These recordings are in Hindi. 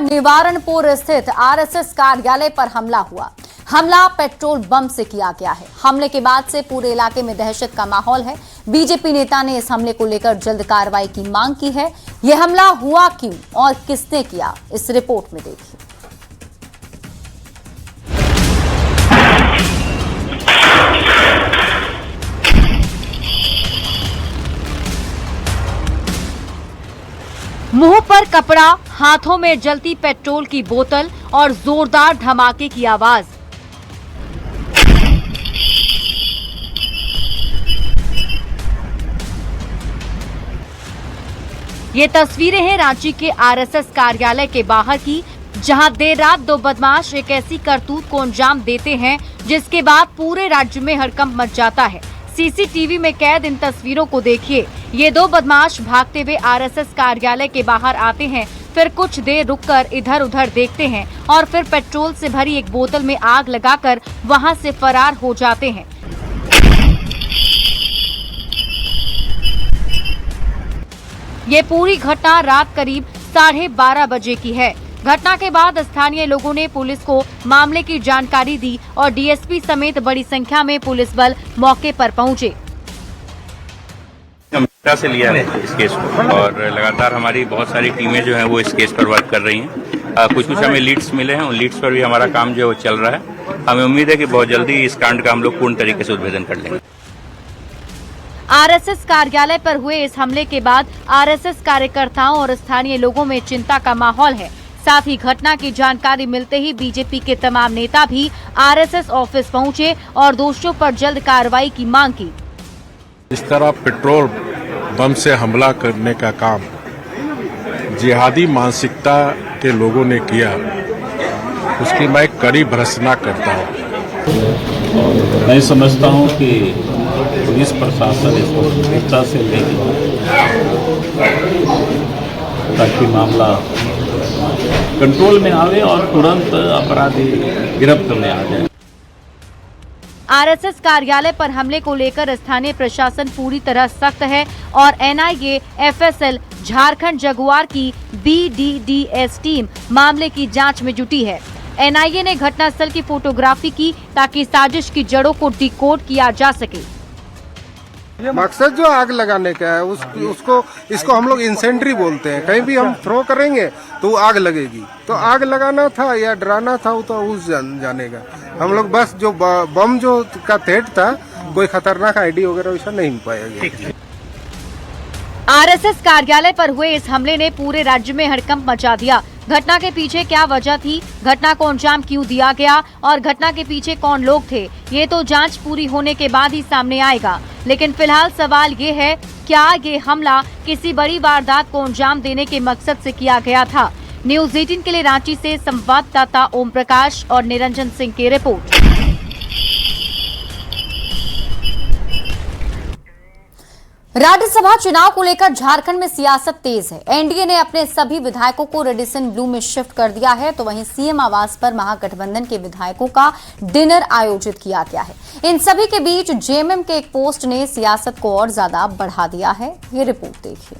निवारणपुर स्थित आरएसएस कार्यालय पर हमला हुआ। हमला पेट्रोल बम से किया गया है। हमले के बाद से पूरे इलाके में दहशत का माहौल है। बीजेपी नेता ने इस हमले को लेकर जल्द कार्रवाई की मांग की है। यह हमला हुआ क्यों और किसने किया, इस रिपोर्ट में देखिए। मुंह पर कपड़ा, हाथों में जलती पेट्रोल की बोतल और जोरदार धमाके की आवाज। ये तस्वीरें हैं रांची के आरएसएस कार्यालय के बाहर की, जहां देर रात दो बदमाश एक ऐसी करतूत को अंजाम देते हैं जिसके बाद पूरे राज्य में हड़कंप मच जाता है। सीसीटीवी में कैद इन तस्वीरों को देखिए। ये दो बदमाश भागते हुए आरएसएस कार्यालय के बाहर आते हैं, फिर कुछ देर रुककर इधर उधर देखते हैं और फिर पेट्रोल से भरी एक बोतल में आग लगाकर वहां से फरार हो जाते हैं। ये पूरी घटना रात करीब 12:30 बजे की है। घटना के बाद स्थानीय लोगों ने पुलिस को मामले की जानकारी दी और डीएसपी समेत बड़ी संख्या में पुलिस बल मौके पर पहुंचे। अमेरिका से लिया है इस केस को और लगातार हमारी बहुत सारी टीमें जो हैं वो इस केस पर वर्क कर रही हैं। कुछ हमें लीड्स मिले हैं, उन लीड्स पर भी हमारा काम जो है वो चल रहा है। हमें उम्मीद है कि बहुत जल्दी इस कांड का हम लोग पूर्ण तरीके से उद्भेदन कर लेंगे। आरएसएस कार्यालय पर हुए इस हमले के बाद आरएसएस कार्यकर्ताओं और स्थानीय लोगों में चिंता का माहौल है। साथ ही घटना की जानकारी मिलते ही बीजेपी के तमाम नेता भी आरएसएस ऑफिस पहुंचे और दोषियों पर जल्द कार्रवाई की मांग की। इस तरह पेट्रोल बम से हमला करने का काम जिहादी मानसिकता के लोगों ने किया, उसकी मैं कड़ी भर्त्सना करता हूँ। मैं समझता हूँ कि पुलिस प्रशासन इसको गंभीरता से लेगी ताकि मामला कंट्रोल में आवे और तुरंत अपराधी गिरफ्त में आ जाए। आरएसएस कार्यालय पर हमले को लेकर स्थानीय प्रशासन पूरी तरह सख्त है और एनआईए, एफएसएल, झारखंड जगुआर की बीडीडीएस टीम मामले की जांच में जुटी है। एनआईए ने घटनास्थल की फोटोग्राफी की ताकि साजिश की जड़ों को डिकोड किया जा सके। मकसद जो आग लगाने का है इसको हम लोग इंसेंट्री बोलते हैं। कहीं भी हम थ्रो करेंगे तो आग लगेगी, तो आग लगाना था या डराना था वो तो उस जानेगा। हम लोग बस जो बम जो का थ्रेट था, कोई खतरनाक आईडी वगैरह वैसा नहीं पाया गया। आरएसएस कार्यालय पर हुए इस हमले ने पूरे राज्य में हड़कंप मचा दिया। घटना के पीछे क्या वजह थी, घटना को अंजाम क्यों दिया गया और घटना के पीछे कौन लोग थे, ये तो जांच पूरी होने के बाद ही सामने आएगा। लेकिन फिलहाल सवाल ये है, क्या ये हमला किसी बड़ी वारदात को अंजाम देने के मकसद से किया गया था? न्यूज़ 18 के लिए रांची से संवाददाता ओम प्रकाश और निरंजन सिंह की रिपोर्ट। राज्यसभा चुनाव को लेकर झारखंड में सियासत तेज है। एनडीए ने अपने सभी विधायकों को रेडिसन ब्लू में शिफ्ट कर दिया है, तो वहीं सीएम आवास पर महागठबंधन के विधायकों का डिनर आयोजित किया गया है। इन सभी के बीच जेएमएम के एक पोस्ट ने सियासत को और ज्यादा बढ़ा दिया है। ये रिपोर्ट देखिए।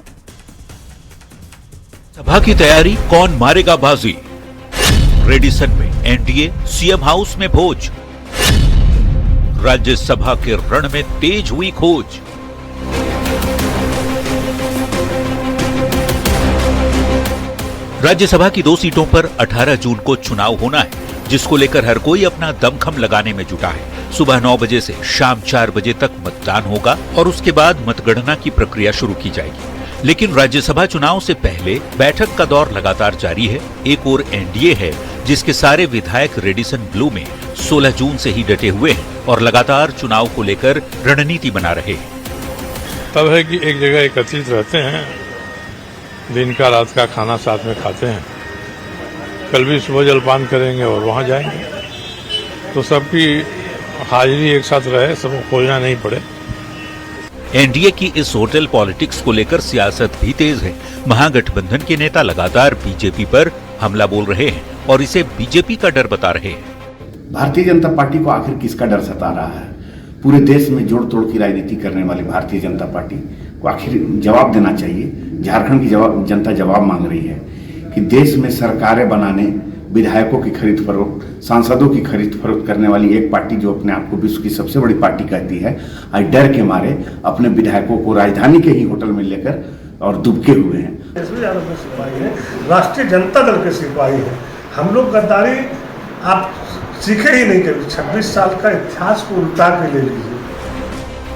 सभा की तैयारी, कौन मारेगा बाजी? रेडिसन में एनडीए, सीएम हाउस में भोज। राज्यसभा के रण में तेज हुई खोज। राज्यसभा की 2 सीटों पर 18 जून को चुनाव होना है, जिसको लेकर हर कोई अपना दमखम लगाने में जुटा है। सुबह 9 बजे से शाम 4 बजे तक मतदान होगा और उसके बाद मतगणना की प्रक्रिया शुरू की जाएगी। लेकिन राज्यसभा चुनाव से पहले बैठक का दौर लगातार जारी है। एक और एनडीए है जिसके सारे विधायक रेडिसन ब्लू में 16 जून से ही डटे हुए हैं और लगातार चुनाव को लेकर रणनीति बना रहे हैं। तब है कि एक जगह एकत्रित रहते हैं, दिन का रात का खाना साथ में खाते हैं। कल भी सुबह जलपान करेंगे और वहां जाएंगे, तो सबकी हाजिरी एक साथ रहे, सबको खोजना नहीं पड़े। एनडीए की इस होटल पॉलिटिक्स को लेकर सियासत भी तेज है। महागठबंधन के नेता लगातार बीजेपी पर हमला बोल रहे हैं और इसे बीजेपी का डर बता रहे हैं। भारतीय जनता पार्टी को आखिर किसका डर सता रहा है? पूरे देश में जोड़ तोड़ की राजनीति करने वाली भारतीय जनता पार्टी को आखिर जवाब देना चाहिए। झारखंड की जनता जवाब मांग रही है कि देश में सरकारें बनाने, विधायकों की खरीद फरोख्त, सांसदों की खरीद फरोख्त करने वाली एक पार्टी जो अपने आप को विश्व की सबसे बड़ी पार्टी कहती है, आज डर के मारे अपने विधायकों को राजधानी के ही होटल में लेकर और दुबके हुए हैं। सिपाही है, राष्ट्रीय जनता दल के सिपाही है। हम लोग गद्दारी आप सीखे ही नहीं कभी। 26 साल का इतिहास को उल्टा के ले लीजिए।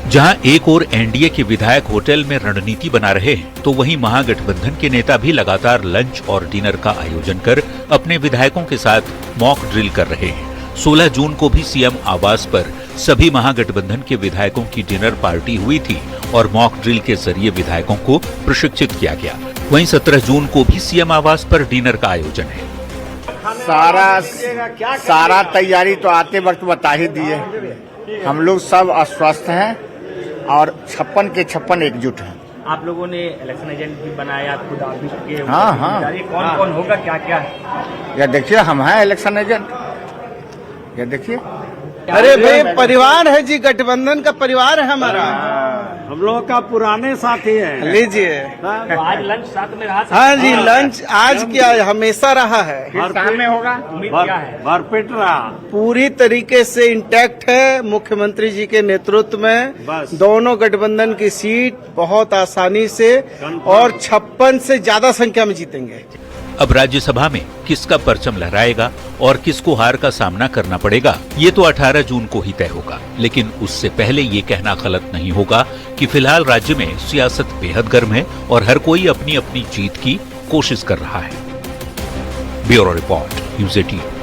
जहां एक ओर एनडीए के विधायक होटल में रणनीति बना रहे हैं, तो वहीं महागठबंधन के नेता भी लगातार लंच और डिनर का आयोजन कर अपने विधायकों के साथ मॉक ड्रिल कर रहे हैं। 16 जून को भी सीएम आवास पर सभी महागठबंधन के विधायकों की डिनर पार्टी हुई थी और मॉक ड्रिल के जरिए विधायकों को प्रशिक्षित किया गया। वहीं 17 जून को भी सीएम आवास पर डिनर का आयोजन है। सारा तैयारी तो आते वक्त बता ही दिए। हम लोग सब अस्वस्थ हैं और 56 के 56 एकजुट हैं। आप लोगों ने इलेक्शन एजेंट भी बनाया, खुद आप भी चुके हैं। हाँ। कौन कौन होगा, क्या क्या है? ये देखिए, हम हैं इलेक्शन एजेंट। ये देखिए, अरे भाई परिवार है जी, गठबंधन का परिवार है हमारा। हम लोग का पुराने साथी है। लीजिए। आज लंच साथ में रहा। हाँ जी, लंच आज क्या हमेशा रहा है। शाम में होगा। उम्मीद क्या है? भरपेट रहा। पूरी तरीके से इंटैक्ट है। मुख्यमंत्री जी के नेतृत्व में दोनों गठबंधन की सीट बहुत आसानी से और 56 से ज्यादा संख्या में जीतेंगे। अब राज्यसभा में किसका परचम लहराएगा और किसको हार का सामना करना पड़ेगा, ये तो 18 जून को ही तय होगा। लेकिन उससे पहले ये कहना गलत नहीं होगा कि फिलहाल राज्य में सियासत बेहद गर्म है और हर कोई अपनी अपनी जीत की कोशिश कर रहा है। Bureau report, news 18।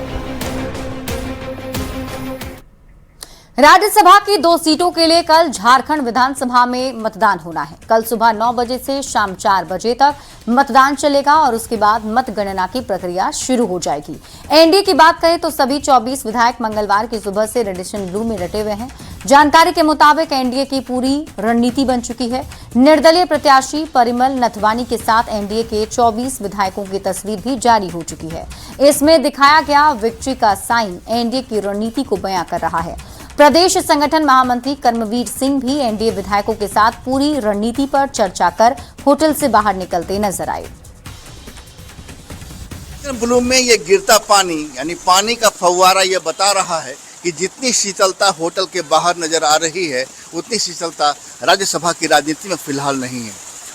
राज्यसभा की 2 सीटों के लिए कल झारखंड विधानसभा में मतदान होना है। कल सुबह 9 बजे से शाम 4 बजे तक मतदान चलेगा और उसके बाद मतगणना की प्रक्रिया शुरू हो जाएगी। एनडीए की बात करें तो सभी 24 विधायक मंगलवार की सुबह से रेडिशन ब्लू में डटे हुए हैं। जानकारी के मुताबिक एनडीए की पूरी रणनीति बन चुकी है। निर्दलीय प्रत्याशी परिमल नथवानी के साथ एनडीए के 24 विधायकों की तस्वीर भी जारी हो चुकी है। इसमें दिखाया गया विक्ट्री का साइन एनडीए की रणनीति को बयां कर रहा है। प्रदेश संगठन महामंत्री कर्मवीर सिंह भी एनडीए विधायकों के साथ पूरी रणनीति पर चर्चा कर होटल से बाहर निकलते नजर आए। ब्लू में ये गिरता पानी यानी पानी का फव्वारा ये बता रहा है कि जितनी शीतलता होटल के बाहर नजर आ रही है, उतनी शीतलता राज्यसभा की राजनीति में फिलहाल नहीं है।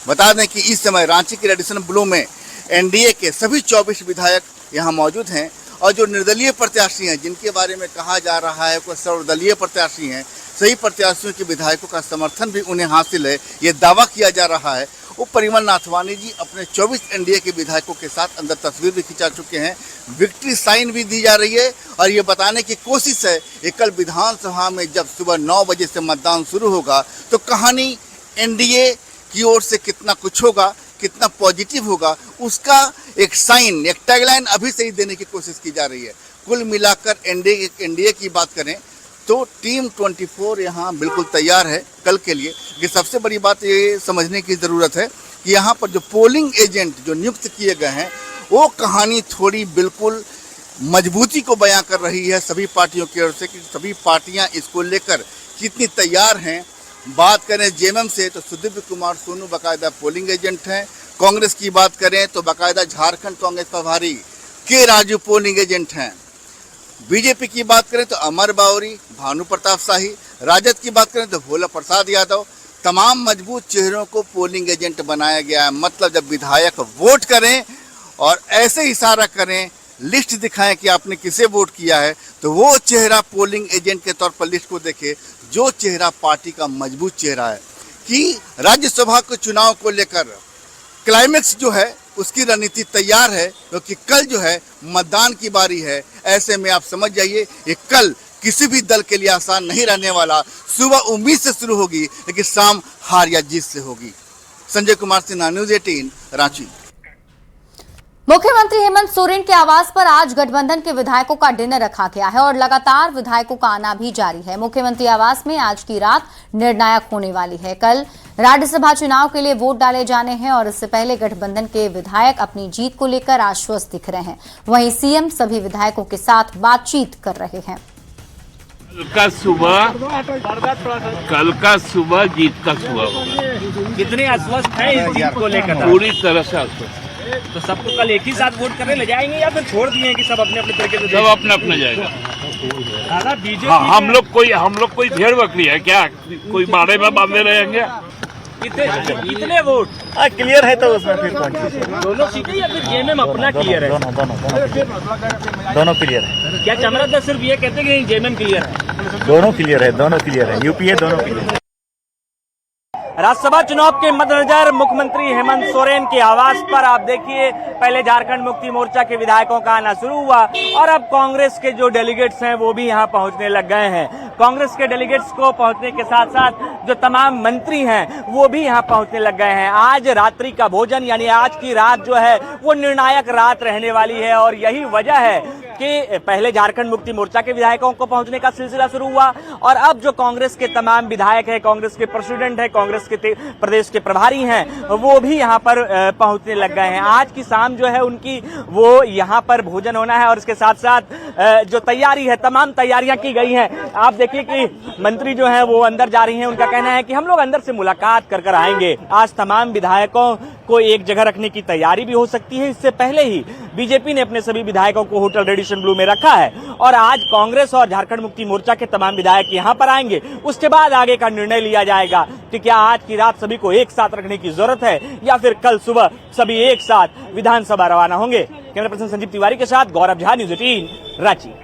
बता दें कि इस समय रांची के रेडिसन ब्लू में एनडीए के सभी 24 विधायक यहाँ मौजूद हैं और जो निर्दलीय प्रत्याशी हैं, जिनके बारे में कहा जा रहा है कोई सर्वदलीय प्रत्याशी हैं, सही प्रत्याशियों के विधायकों का समर्थन भी उन्हें हासिल है, ये दावा किया जा रहा है। वो परिमल नाथवानी जी अपने 24 एनडीए के विधायकों के साथ अंदर तस्वीर भी खिंचा चुके हैं। विक्ट्री साइन भी दी जा रही है और ये बताने की कोशिश है कि कल विधानसभा में जब सुबह 9 बजे से मतदान शुरू होगा तो कहानी एनडीए की ओर से कितना कुछ होगा, कितना पॉजिटिव होगा, उसका एक साइन, एक टैगलाइन अभी से ही देने की कोशिश की जा रही है। कुल मिलाकर एनडीए की बात करें तो टीम 24 यहाँ बिल्कुल तैयार है कल के लिए। ये सबसे बड़ी बात ये समझने की ज़रूरत है कि यहाँ पर जो पोलिंग एजेंट जो नियुक्त किए गए हैं, वो कहानी थोड़ी बिल्कुल मजबूती को बयां कर रही है सभी पार्टियों की ओर से कि सभी पार्टियाँ इसको लेकर कितनी तैयार हैं। बात करें जेएमएम से तो सुदीप कुमार सोनू बाकायदा पोलिंग एजेंट हैं। कांग्रेस की बात करें तो बाकायदा झारखंड कांग्रेस प्रभारी के राजू पोलिंग एजेंट हैं। बीजेपी की बात करें तो अमर बावरी, भानु प्रताप शाही, राजद की बात करें तो भोला प्रसाद यादव, तमाम मजबूत चेहरों को पोलिंग एजेंट बनाया गया है। मतलब जब विधायक वोट करें और ऐसे इशारा करें, लिस्ट दिखाएं कि आपने किसे वोट किया है, तो वो चेहरा पोलिंग एजेंट के तौर पर लिस्ट को देखे, जो चेहरा पार्टी का मजबूत चेहरा है कि राज्यसभा के चुनाव को लेकर क्लाइमेक्स जो है उसकी रणनीति तैयार है, क्योंकि कल जो है मतदान की बारी है। ऐसे में आप समझ जाइए ये कल किसी भी दल के लिए आसान नहीं रहने वाला। सुबह उम्मीद से शुरू होगी लेकिन शाम हार या जीत से होगी। संजय कुमार सिन्हा, न्यूज़ 18, रांची। मुख्यमंत्री हेमंत सोरेन के आवास पर आज गठबंधन के विधायकों का डिनर रखा गया है और लगातार विधायकों का आना भी जारी है। मुख्यमंत्री आवास में आज की रात निर्णायक होने वाली है। कल राज्यसभा चुनाव के लिए वोट डाले जाने हैं और इससे पहले गठबंधन के विधायक अपनी जीत को लेकर आश्वस्त दिख रहे हैं। वहीं सीएम सभी विधायकों के साथ बातचीत कर रहे हैं। कल का सुबह जीत का सुबह होगा। कितने आश्वस्त हैं इस जीत को लेकर? पूरी तरह से आश्वस्त। तो सबको कल एक ही साथ वोट करने ले जाएंगे या फिर छोड़ दिए कि सब अपने अपने तरीके से? सब अपने अपने जाएगा। दादा बीजेपी हम लोग कोई भेड़ बकरी है क्या? कोई बाड़े में बांधे रहेंगे? इतने वोट क्लियर है तो उसमें फिर कौन? दोनों सीटें या फिर जेएमएम अपना क्लियर है? दोनों क्लियर है। क्या चमरा सिर्फ ये कहते हैं कि जेएमएम क्लियर है? दोनों क्लियर है। यूपीए दोनों क्लियर है। राज्यसभा चुनाव के मद्देनजर मुख्यमंत्री हेमंत सोरेन के आवास पर आप देखिए पहले झारखंड मुक्ति मोर्चा के विधायकों का आना शुरू हुआ और अब कांग्रेस के जो डेलीगेट्स हैं वो भी यहां पहुंचने लग गए हैं। कांग्रेस के डेलीगेट्स को पहुंचने के साथ साथ जो तमाम मंत्री हैं वो भी यहां पहुंचने लग गए हैं। आज रात्रि का भोजन यानी आज की रात जो है वो निर्णायक रात रहने वाली है और यही वजह है कि पहले झारखंड मुक्ति मोर्चा के विधायकों को पहुंचने का सिलसिला शुरू हुआ और अब जो कांग्रेस के तमाम विधायक हैं, कांग्रेस के प्रेसिडेंट हैं, कांग्रेस के प्रदेश के प्रभारी हैं, वो भी यहां पर पहुंचने लग गए हैं। आज की शाम जो है उनकी वो यहां पर भोजन होना है और इसके साथ साथ जो तैयारी है, तमाम तैयारियां की गई हैं। आप देखिए कि मंत्री जो है वो अंदर जा रही हैं। उनका कहना है कि हम लोग अंदर से मुलाकात कर आएंगे। आज तमाम विधायकों को एक जगह रखने की तैयारी भी हो सकती है। इससे पहले ही बीजेपी ने अपने सभी विधायकों को होटल रेडिशन ब्लू में रखा है और आज कांग्रेस और झारखंड मुक्ति मोर्चा के तमाम विधायक यहां पर आएंगे। उसके बाद आगे का निर्णय लिया जाएगा कि क्या आज की रात सभी को एक साथ रखने की जरूरत है या फिर कल सुबह सभी एक साथ विधानसभा रवाना होंगे। कैमरा पर्सन संजीव तिवारी के साथ गौरव झा, न्यूज़ 18 रांची।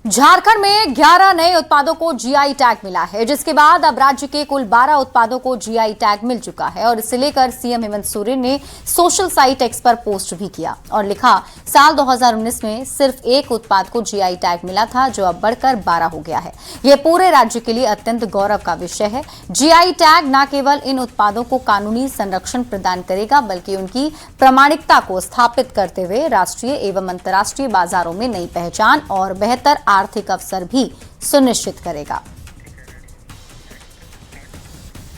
झारखंड में 11 नए उत्पादों को जीआई टैग मिला है, जिसके बाद अब राज्य के कुल 12 उत्पादों को जीआई टैग मिल चुका है और इसे लेकर सीएम हेमंत सोरेन ने सोशल साइट एक्स पर पोस्ट भी किया और लिखा, साल 2019 में सिर्फ एक उत्पाद को जीआई टैग मिला था जो अब बढ़कर 12 हो गया है। यह पूरे राज्य के लिए अत्यंत गौरव का विषय है। जीआई टैग न केवल इन उत्पादों को कानूनी संरक्षण प्रदान करेगा बल्कि उनकी प्रामाणिकता को स्थापित करते हुए राष्ट्रीय एवं अंतर्राष्ट्रीय बाजारों में नई पहचान और बेहतर आर्थिक अवसर भी सुनिश्चित करेगा।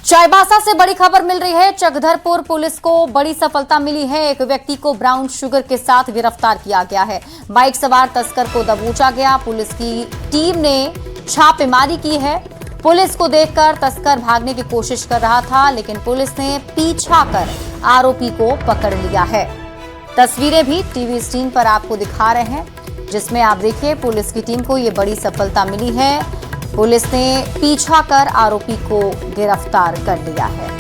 चाईबासा से बड़ी खबर मिल रही है। चकधरपुर पुलिस को बड़ी सफलता मिली है। एक व्यक्ति को ब्राउन शुगर के साथ गिरफ्तार किया गया है। बाइक सवार तस्कर को दबोचा गया। पुलिस की टीम ने छापेमारी की है। पुलिस को देखकर तस्कर भागने की कोशिश कर रहा था, लेकिन पुलिस ने पीछा कर आरोपी को पकड़ लिया है। तस्वीरें भी टीवी स्क्रीन पर आपको दिखा रहे हैं, जिसमें आप देखिए पुलिस की टीम को ये बड़ी सफलता मिली है। पुलिस ने पीछा कर आरोपी को गिरफ्तार कर लिया है।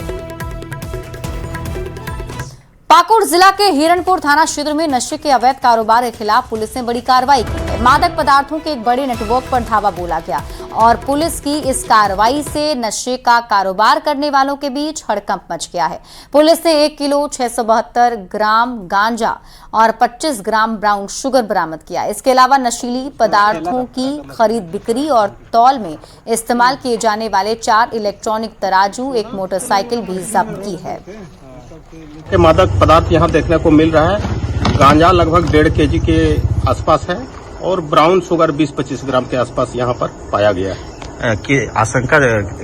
पाकुड़ जिला के हिरणपुर थाना क्षेत्र में नशे के अवैध कारोबार के खिलाफ पुलिस ने बड़ी कार्रवाई की है। मादक पदार्थों के एक बड़े नेटवर्क पर धावा बोला गया और पुलिस की इस कार्रवाई से नशे का कारोबार करने वालों के बीच हड़कंप मच गया है। पुलिस ने 1 किलो 672 ग्राम गांजा और 25 ग्राम ब्राउन शुगर बरामद किया। इसके अलावा नशीली पदार्थों की खरीद बिक्री और तौल में इस्तेमाल किए जाने वाले 4 इलेक्ट्रॉनिक तराजू, एक मोटरसाइकिल भी जब्त की है। मादक पदार्थ यहाँ देखने को मिल रहा है। गांजा लगभग 1.5 केजी के आसपास है और ब्राउन शुगर 20-25 ग्राम के आसपास यहाँ पर पाया गया है। कि आशंका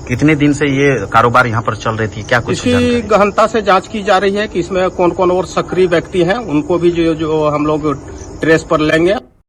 कितने दिन से ये कारोबार यहाँ पर चल रही थी, क्या कुछ इसकी गहनता से जांच की जा रही है कि इसमें कौन कौन और सक्रिय व्यक्ति हैं, उनको भी जो हम लोग ट्रेस पर लेंगे।